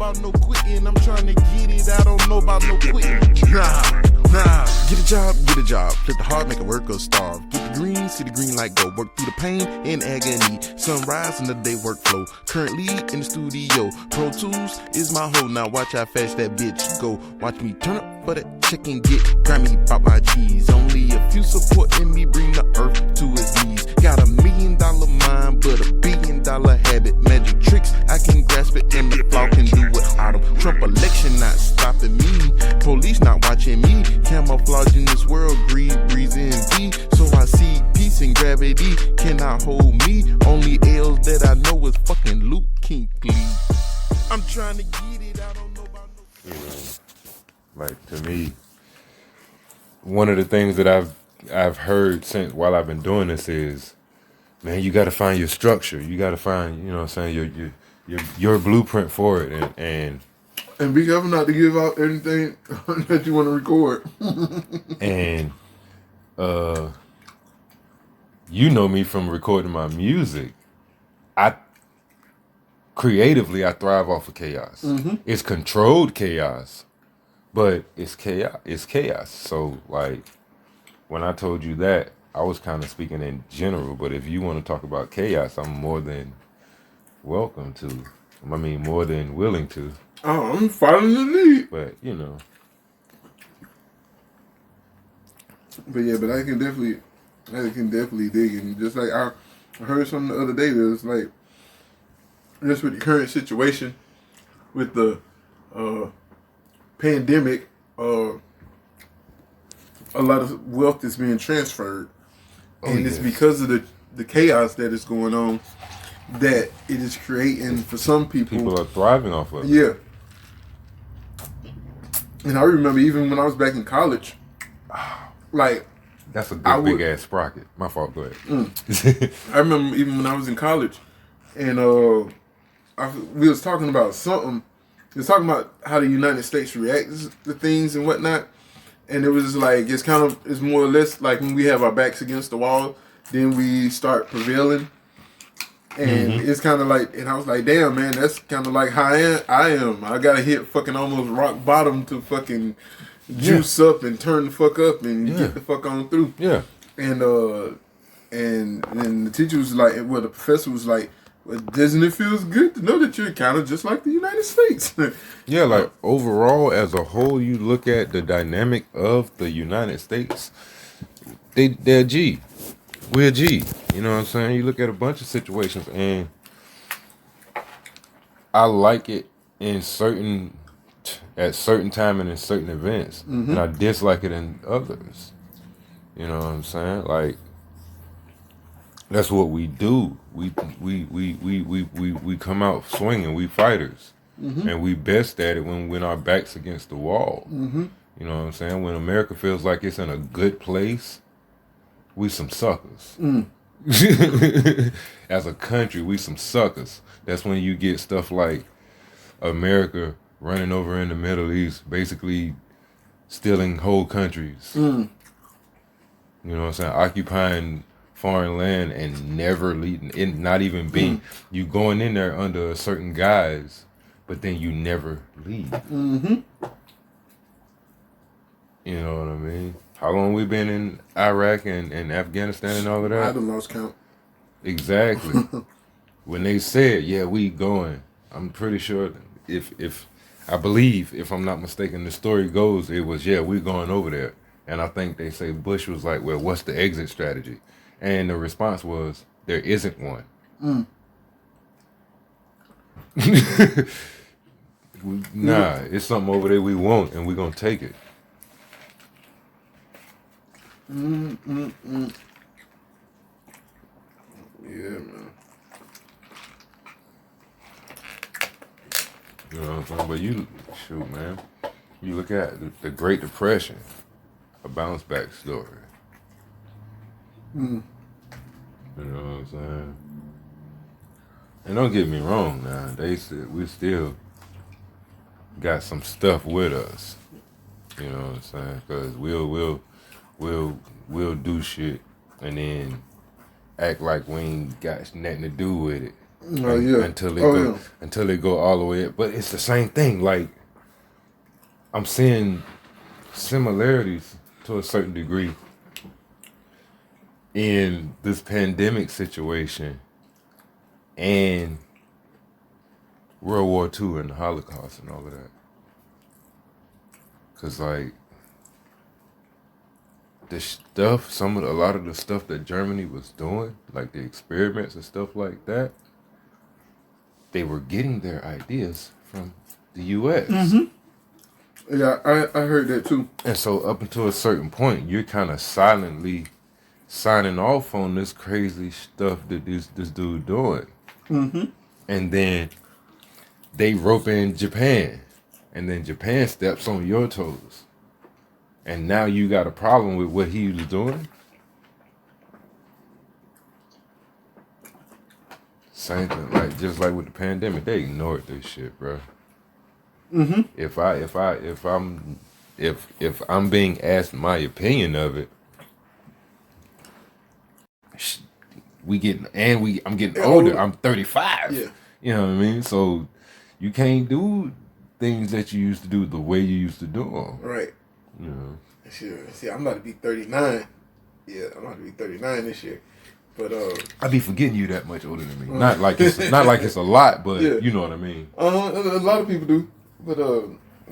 about no quitting. I'm trying to get it, I don't know about no quitting. Nah. Get a job. Flip the hard, make a work or starve. Get the green, see the green light go. Work through the pain and agony. Sunrise in the day workflow. Currently in the studio. Pro Tools is my hoe. Now watch how fast that bitch go. Watch me turn up for that chicken, get Grammy, pop my cheese. Only a few supporting me, bring the earth to its knees. Got $1 million mind, but $1 billion habit. Magic tricks, I can grasp it, and the flaw can do without them. Trump election not stopping me. Police not watching me. Camouflage in this world, greed, breezing V. So I see peace and gravity cannot hold me. Only L's that I know is fucking Luke Kinkley. I'm trying to get it, I don't know about no. Like, to me, one of the things that I've heard since while I've been doing this is, man, you got to find your structure. You got to find, you know what I'm saying, your blueprint for it, and be careful not to give out anything that you want to record. And you know me from recording my music. Creatively, I thrive off of chaos. Mm-hmm. It's controlled chaos, but it's chaos. It's chaos. So, like, when I told you that, I was kind of speaking in general. But if you want to talk about chaos, I'm more than welcome to. I mean, more than willing to. Oh, I'm following the lead. But, you know. But yeah, but I can definitely dig in. Just like I heard something the other day that was like, just with the current situation, with the pandemic, a lot of wealth is being transferred. And it's because of the chaos that is going on that it is creating for some people. People are thriving off of it. Yeah. And I remember even when I was back in college, like, that's a good big ass sprocket. My fault. Go ahead. I remember even when I was in college, and we was talking about something. We was talking about how the United States reacts to things and whatnot, and it was like it's more or less like when we have our backs against the wall, then we start prevailing. And it's kind of like, and I was like, damn, man, that's kind of like how I am. I gotta hit fucking almost rock bottom to fucking juice up and turn the fuck up and get the fuck on through. Yeah. And the teacher was like, well, the professor was like, well, doesn't it feel good to know that you're kind of just like the United States? Yeah, like overall, as a whole, you look at the dynamic of the United States, they're G. We're G. You know what I'm saying? You look at a bunch of situations, and I like it at certain time and in certain events, and I dislike it in others. You know what I'm saying? Like, that's what we do. We come out swinging. We fighters, and we best at it when our backs against the wall. You know what I'm saying? When America feels like it's in a good place, we some suckers. As a country, we some suckers. That's when you get stuff like America running over in the Middle East, basically stealing whole countries. You know what I'm saying? Occupying foreign land and never leading, it not even being, you going in there under a certain guise, but then you never leave. You know what I mean? How long we been in Iraq and Afghanistan and all of that? I done lost count. Exactly. When they said, yeah, we going, I'm pretty sure if I believe, if I'm not mistaken, the story goes, it was, yeah, we going over there. And I think they say Bush was like, well, what's the exit strategy? And the response was, there isn't one. Nah, it's something over there we want, and we're going to take it. Yeah, man. You know what I'm saying? But shoot, man, you look at the Great Depression, a bounce back story. You know what I'm saying? And don't get me wrong now, they said we still got some stuff with us. You know what I'm saying? Because we'll do shit and then act like we ain't got nothing to do with it. Oh yeah. Until they go all the way up. But it's the same thing. Like I'm seeing similarities to a certain degree in this pandemic situation and World War II and the Holocaust and all of that. Cause like a lot of the stuff that Germany was doing, like the experiments and stuff like that, they were getting their ideas from the U.S. Mm-hmm. Yeah, I heard that too. And so up until a certain point, you're kind of silently signing off on this crazy stuff that this dude doing. Mm-hmm. And then they rope in Japan. And then Japan steps on your toes. And now you got a problem with what he was doing? Same thing, just like with the pandemic, they ignored this shit, bro. Mm-hmm. If I'm being asked my opinion of it, I'm getting older. I'm 35. Yeah. You know what I mean? So you can't do things that you used to do the way you used to do them. Right. You know. Sure. See, I'm about to be 39. Yeah, I'm about to be 39 this year. But I be forgetting you that much older than me. Not like it's a lot, but yeah. You know what I mean. A lot of people do, but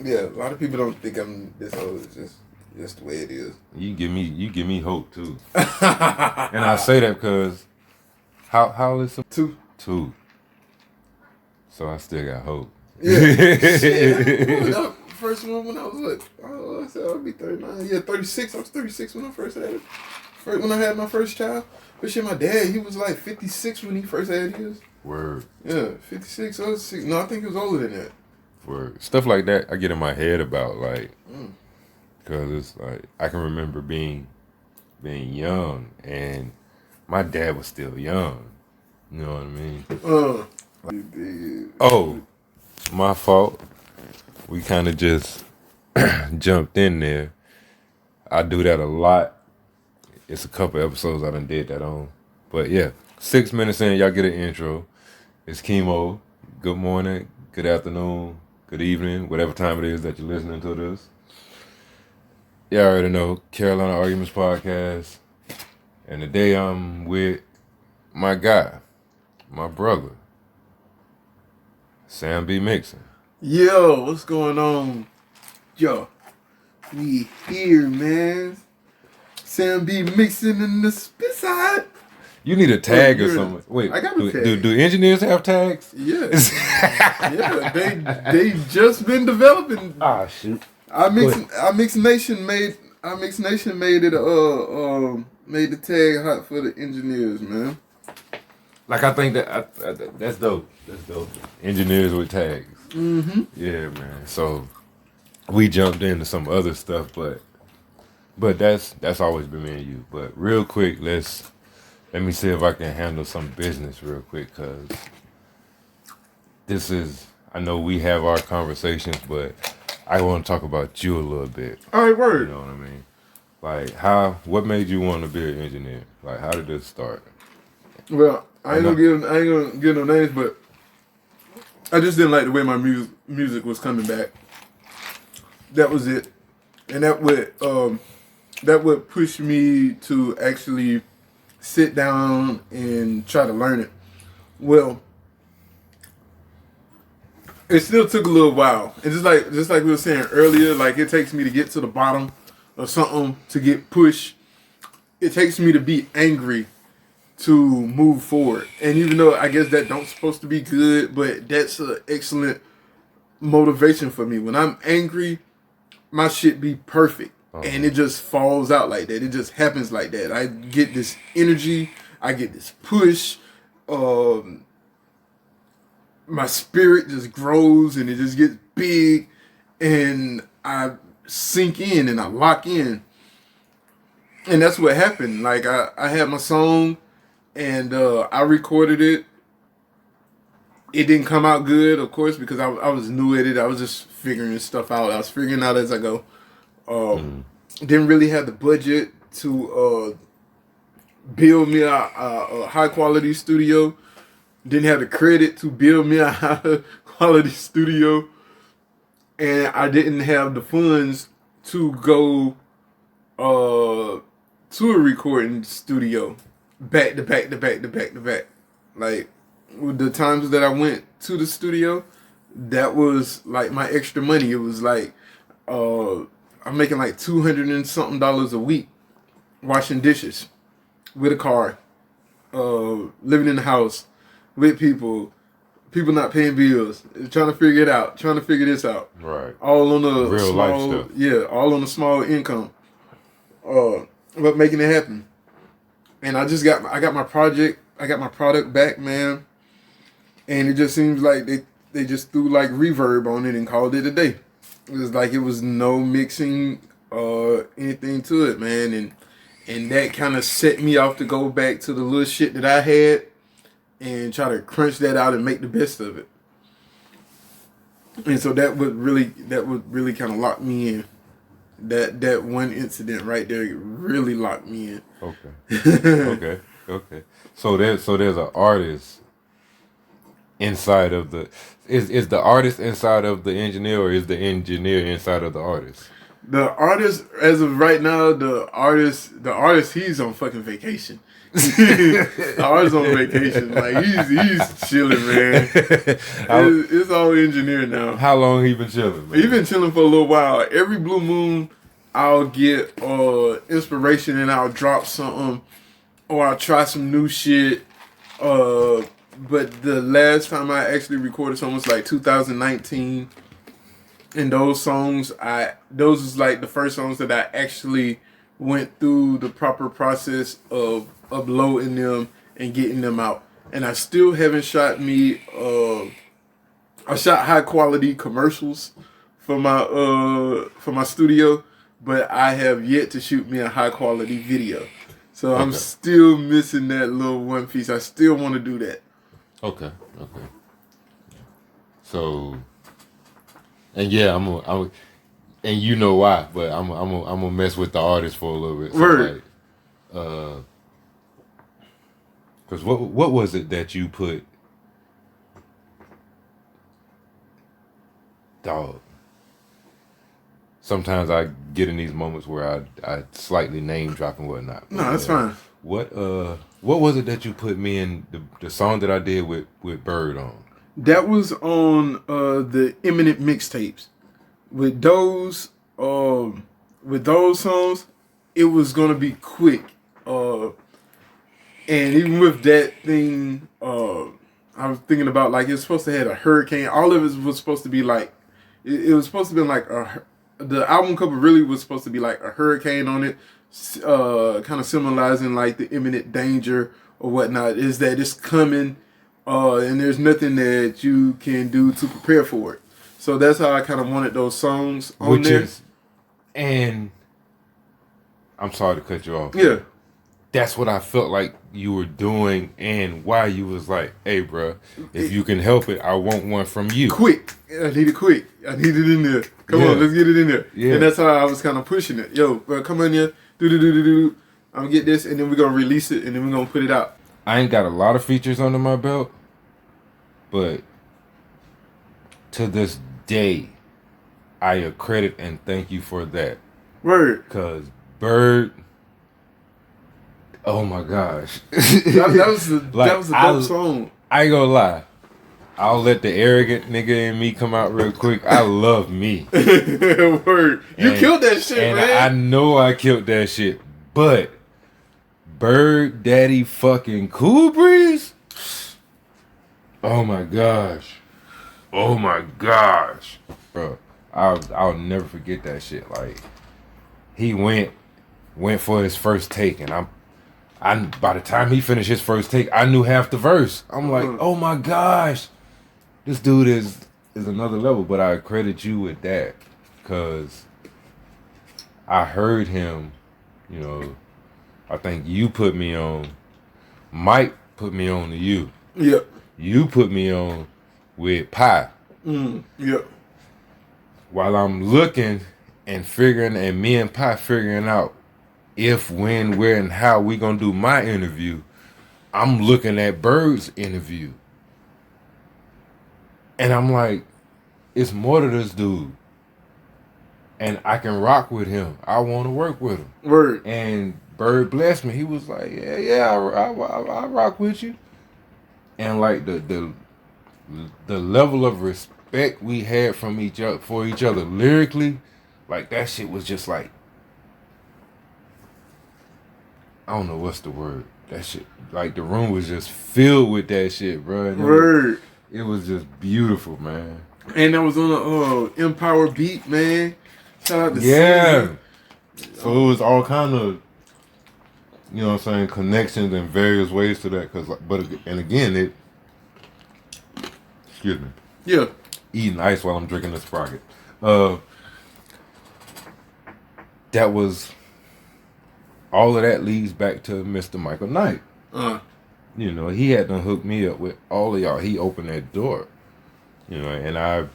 yeah, a lot of people don't think I'm this old. It's just the way it is. You give me hope too. And I say that because how old is it? 2. 2. So I still got hope. Yeah. First one when I was I said I'll be 39. Yeah, 36. I was 36 when I first had it. When I had my first child. But shit, my dad, he was like 56 when he first had his. Word. Yeah, 56. I was 6. No, I think he was older than that. Word. Stuff like that I get in my head about, like, because it's like, I can remember being young and my dad was still young. You know what I mean? Oh, my fault. We kind of just jumped in there. I do that a lot. It's a couple episodes I done did that on. But yeah, 6 minutes in, y'all get an intro. It's Chemo. Good morning, good afternoon, good evening, whatever time it is that you're listening to this. Y'all already know, Carolina Arguments Podcast. And today I'm with my guy, my brother, Sambemixing. Yo, what's going on? Yo, we here, man. Sambemixing in the spit side. You need a tag or something. Wait, I got a tag. Do engineers have tags? Yeah. Yeah, they just been developing. Ah, shoot. Our Mix Nation made it made the tag hot for the engineers, man. Like, I think that's dope. That's dope. Engineers with tags. Mm-hmm. Yeah, man. So we jumped into some other stuff, but that's always been me and you. But real quick, let me see if I can handle some business real quick, cause I know we have our conversations, but I want to talk about you a little bit. All right, word. You know what I mean? Like, what made you want to be an engineer? Like, how did this start? Well, I ain't gonna give no names, but I just didn't like the way my music was coming back. That was it, and that would push me to actually sit down and try to learn it. Well, it still took a little while, and just like we were saying earlier, like it takes me to get to the bottom of something to get pushed. It takes me to be angry to move forward. And even though I guess that don't supposed to be good, but that's an excellent motivation for me. When I'm angry, my shit be perfect. And it just falls out like that. It just happens like that. I get this energy. I get this push. My spirit just grows and it just gets big. And I sink in and I lock in. And that's what happened. Like, I had my song. And I recorded it. It didn't come out good, of course, because I was new at it. I was just figuring stuff out. I was figuring out as I go. Didn't really have the budget to build me a high quality studio. didn't have the credit to build me a high quality studio, and I didn't have the funds to go to a recording studio back to back to back to back to back. Like, with the times that I went to the studio, that was like my extra money. It was like I'm making like $200 and something a week washing dishes with a car, living in the house with people not paying bills, trying to figure it out, trying to figure this out. Right. All on a Real small, life stuff. yeah, all on a small income. But making it happen. And I got my product back, man. And it just seems like they just threw like reverb on it and called it a day. It was like it was no mixing anything to it, man. And that kind of set me off to go back to the little shit that I had and try to crunch that out and make the best of it. And so that would really kind of lock me in. That one incident right there really locked me in. Okay. Okay. So there's an artist inside of the is the artist inside of the engineer, or is the engineer inside of the artist? The artist, as of right now, the artist, he's on fucking vacation. The artist on vacation, like he's chilling, man. It's all engineered now. How long he been chilling, man? He been chilling for a little while. Every blue moon, I'll get inspiration and I'll drop something, or I'll try some new shit. But the last time I actually recorded something was like 2019. And those songs, those was like the first songs that I actually went through the proper process of uploading them and getting them out. And I still haven't shot me. I shot high quality commercials for my studio, but I have yet to shoot me a high quality video. So I'm still missing that little one piece. I still want to do that. Okay. So. And yeah, I'm, and you know why, but I'm gonna mess with the artist for a little bit. So Word. Like, cause what was it that you put? Dog. Sometimes I get in these moments where I slightly name drop and whatnot. No, that's fine. What was it that you put me in the song that I did with Bird on? That was on the Imminent mixtapes. With those songs, it was gonna be quick. And even with that thing, I was thinking about like it's supposed to have a hurricane. All of it was supposed to be like it was supposed to be like the album cover really was supposed to be like a hurricane on it, kind of symbolizing like the imminent danger or whatnot. Is that it's coming. And there's nothing that you can do to prepare for it. So that's how I kind of wanted those songs on there. And I'm sorry to cut you off. Yeah. That's what I felt like you were doing, and why you was like, hey, bro, if you can help it, I want one from you. Quick. I need it quick. I need it in there. Come on, let's get it in there. Yeah. And that's how I was kind of pushing it. Yo, bro, come on here. Do. I'm going to get this, and then we're going to release it, and then we're going to put it out. I ain't got a lot of features under my belt, but to this day, I accredit and thank you for that. Word. Because Bird, oh my gosh. that was a dope song. I ain't gonna lie. I'll let the arrogant nigga in me come out real quick. I love me. Word. You killed that shit, and man. I know I killed that shit, but Bird Daddy fucking Cool Breeze? Oh my gosh. Bro, I'll never forget that shit. Like, he went for his first take, and I by the time he finished his first take, I knew half the verse. I'm like, oh my gosh. This dude is another level, but I credit you with that, because I heard him, you know. I think you put me on. Mike put me on to you. Yep. You put me on with Pie. Yep. While I'm looking and figuring, and me and Pie figuring out if, when, where, and how we gonna do my interview, I'm looking at Bird's interview. And I'm like, it's more to this dude. And I can rock with him. I want to work with him. Word. And Bird blessed me. He was like, yeah, I rock with you. And like the level of respect we had from each other for each other lyrically, like that shit was just like, I don't know what's the word. That shit, like the room was just filled with that shit, bro. Word. It was just beautiful, man. And that was on a Empower beat, man. Shout out to Yeah. Caesar. So it was all kind of, you know what I'm saying, connections in various ways to that. And again, excuse me. Yeah. Eating ice while I'm drinking the Sprocket. That was, all of that leads back to Mr. Michael Knight. You know, he had to hook me up with all of y'all. He opened that door. You know, and I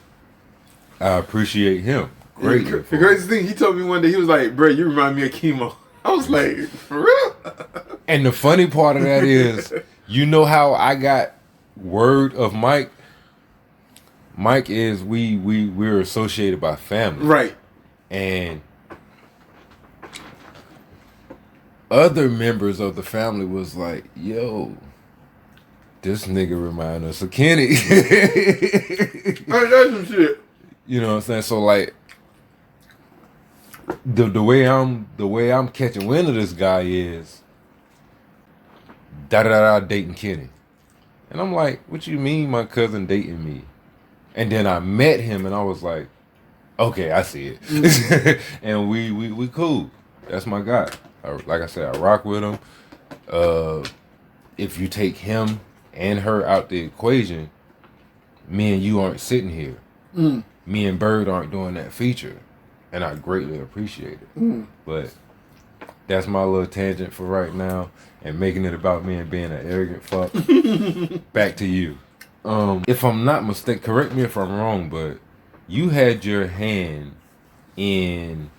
appreciate him greatly. The greatest thing, he told me one day, he was like, bro, you remind me of Chemo. I was like, for real? And the funny part of that is, you know how I got word of Mike? Mike is, we're associated by family. Right. And other members of the family was like, yo, this nigga remind us of Kenny. That's some shit. You know what I'm saying? So like the way I'm catching wind of this guy is dating Kenny. And I'm like, what you mean my cousin dating me? And then I met him and I was like, okay, I see it. And we cool. That's my guy. Like I said, I rock with him. If you take him and her out the equation, me and you aren't sitting here. Me and Bird aren't doing that feature. And I greatly appreciate it. But that's my little tangent for right now. And making it about me and being an arrogant fuck. Back to you. If I'm not mistaken, correct me if I'm wrong, but you had your hand in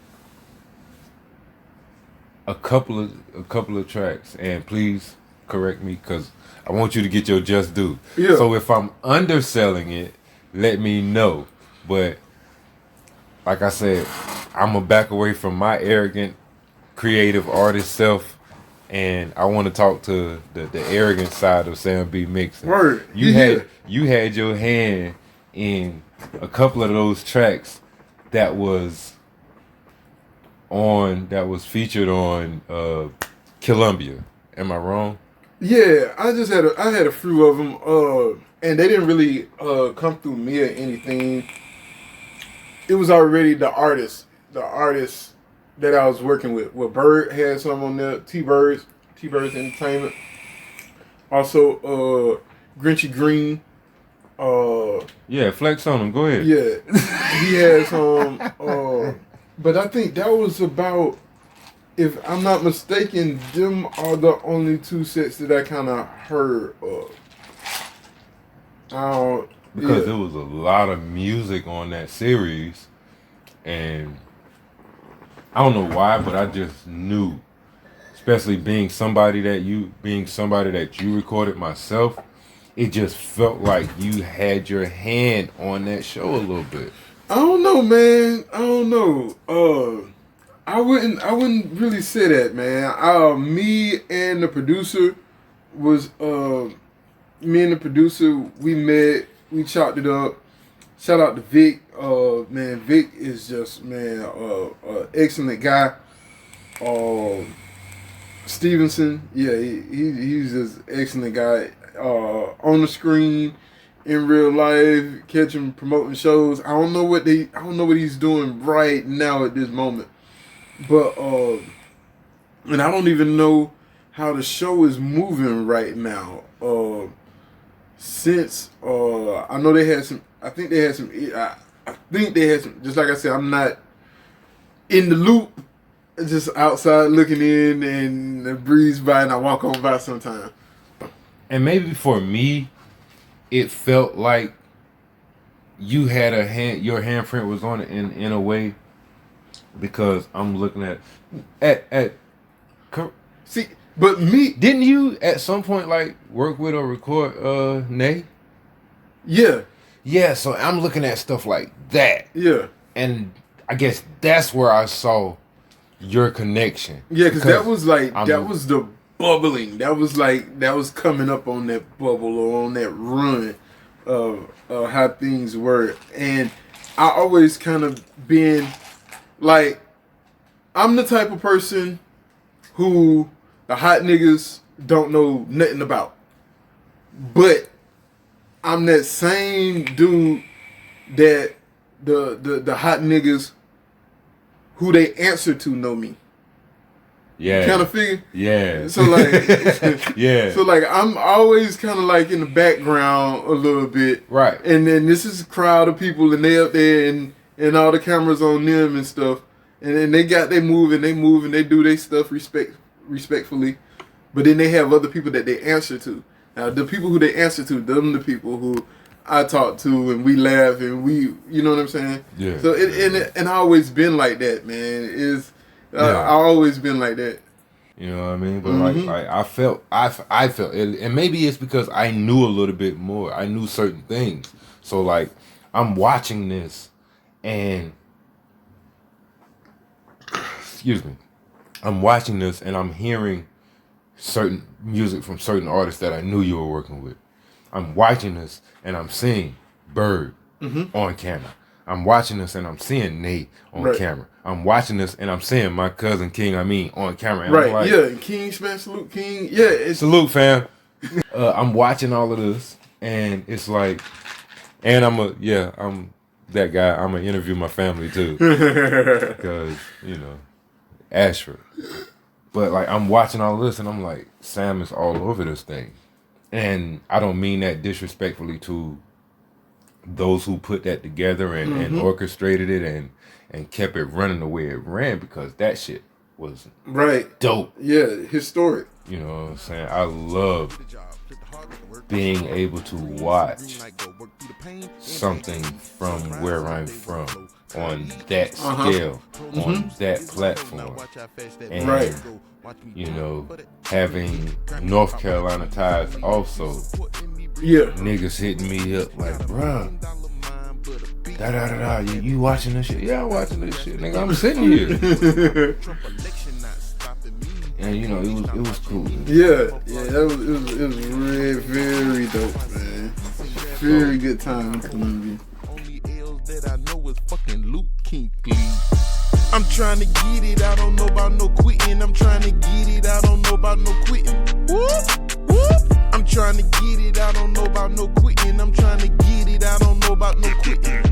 a couple of tracks, and please correct me because I want you to get your just due. Yeah. So if I'm underselling it, let me know. But like I said, I'm gonna back away from my arrogant creative artist self, and I want to talk to the arrogant side of Sambemixing. Word. You had your hand in a couple of those tracks that was featured on Columbia. Am I wrong? Yeah, I had a few of them, and they didn't really come through me or anything. It was already the artist that I was working with. Well, Bird had some on there, T-Birds Entertainment. Also, Grinchy Green. Yeah, flex on him. Go ahead. Yeah, he had some. But I think that was about, if I'm not mistaken, them are the only two sets that I kind of heard of. Because there was a lot of music on that series, and I don't know why, but I just knew, especially being somebody that you recorded myself, it just felt like you had your hand on that show a little bit. I don't know, man. I don't know. I wouldn't really say that, man. Me and the producer, we met, we chopped it up. Shout out to Vic. Man, Vic is just, excellent guy. Stevenson, yeah, he's just excellent guy. On the screen, in real life, catching promoting shows. I don't know what he's doing right now at this moment. But and I don't even know how the show is moving right now. Since I know they had some, I think they had some, just like I said, I'm not in the loop, just outside looking in and the breeze by and I walk on by sometimes. And maybe for me, it felt like you had your handprint was on it in a way, because I'm looking at see, but me, didn't you at some point like work with or record Nay? Yeah. Yeah, so I'm looking at stuff like that. Yeah. And I guess that's where I saw your connection. Yeah, because that was like, that was the bubbling. That was like, that was coming up on that bubble or on that run of how things were. And I always kind of been like, I'm the type of person who the hot niggas don't know nothing about. But I'm that same dude that the hot niggas who they answer to know me. Yeah. Kind of figure? Yeah. So like yeah. So like I'm always kind of like in the background a little bit. Right. And then this is a crowd of people and they up there and all the cameras on them and stuff. And then they move and they do their stuff respectfully. But then they have other people that they answer to. Now the people who they answer to, them the people who I talk to and we laugh and we, you know what I'm saying? Yeah. So and I always been like that, man. I always been like that. You know what I mean? But like I felt, and maybe it's because I knew a little bit more. I knew certain things. So like I'm watching this, and excuse me, I'm watching this and I'm hearing certain music from certain artists that I knew you were working with. I'm watching this and I'm seeing Bird on camera. I'm watching this and I'm seeing Nate on camera. I'm watching this and I'm seeing my cousin King, on camera. And I'm like, yeah, King, man, salute King. Yeah, salute, fam. I'm watching all of this and it's like, and I'm that guy. I'm gonna interview my family too, because Ashford. But like I'm watching all this and I'm like, Sam is all over this thing, and I don't mean that disrespectfully to those who put that together and orchestrated it and kept it running the way it ran, because that shit was dope. Yeah, historic. You know what I'm saying? I love being able to watch something from where I'm from on that scale, on that platform. And, having North Carolina ties also. Yeah. Niggas hitting me up like, bruh, you watching this shit? Yeah, I'm watching this shit, nigga. I'm sitting here. And it was cool. Yeah, it was really very dope, man. Very good time in Columbia. Only L's that I know is fucking Luke Kinkley. I'm trying to get it, I don't know about no quitting. I'm trying to get it, I don't know about no quitting. Whoop, whoop. I'm trying to get it, I don't know about no quitting. I'm trying to get it, I don't know about no quitting.